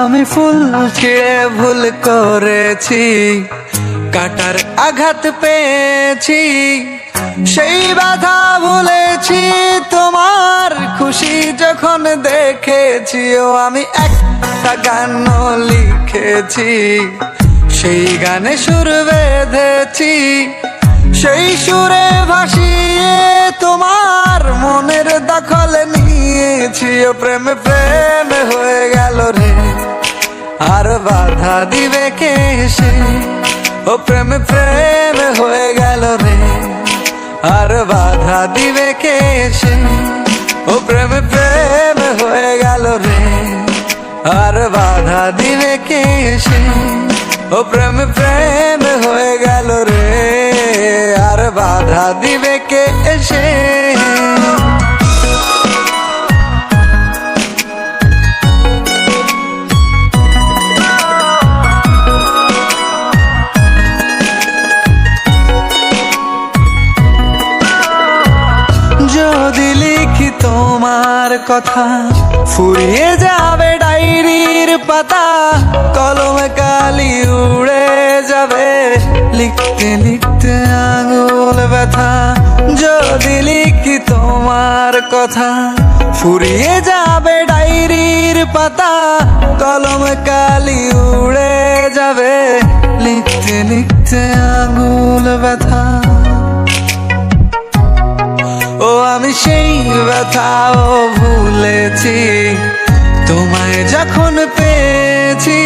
আমি ফুল ছিঁড়ে ভুল করেছি, কাটার আঘাত পেয়েছি, সেই ব্যথা ভুলেছি তোমার খুশি যখন দেখেছি। ও আমি একটা গান লিখেছি, সেই গানে সুর বেঁধেছি, সেই সুরে ভাসিয়ে তোমার মনের দখল নিয়েছি। ও প্রেম প্রেম হয়ে গেল রে, আর বাধা দিবে কে এসে। ও প্রেম প্রেম হয়ে গেল রে, আর বাধা দিবে কে এসে। ও প্রেম প্রেম হয়ে গেল রে, আর বাধা দিবে কে এসে। ও প্রেম প্রেম হয়ে গেল রে, আর বাধা দিবে কে এসে। যদি লিখি তোমার কথা, ফুরিয়ে যাবে ডায়েরির পাতা, কলমে কালি উড়ে যাবে, লিখতে লিখতে আঙুল ব্যথা। যদি লিখি তোমার কথা, ফুরিয়ে যাবে ডায়েরির পাতা, কলমে কালি উড়ে যাবে, লিখতে লিখতে আঙুল ব্যথা। ও আমি সেই ব্যথাও ভুলেছি, তোমায় যখন পেয়েছি।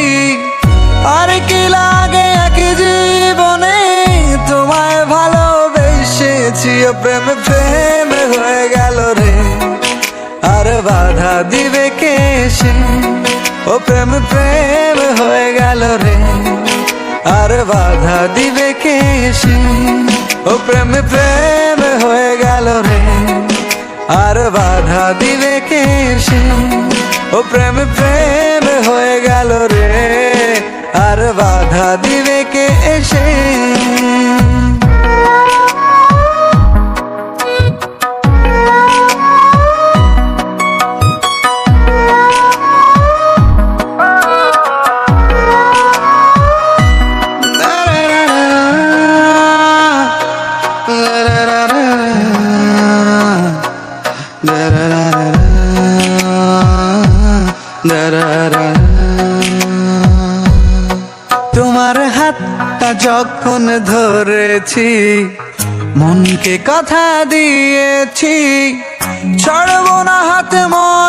আর কি লাগে এক জীবনে তোমায় ভালোবেসেছি। ও প্রেম প্রেম হয়ে গেল রে, আর বাধা দিবে কে এসে। ও প্রেম প্রেম হয়ে গেল রে, আর বাধা দিবে কে এসে। ও প্রেম প্রেম হয়ে গেল রে, আর বাধা দিবে কে এসে। ও প্রেম প্রেম হয়ে গেল রে, আর বাধা দিবে কে এসে। তোমার হাতটা যখন ধরেছি, মনকে কথা দিয়েছি, ছাড়বো না হাত মন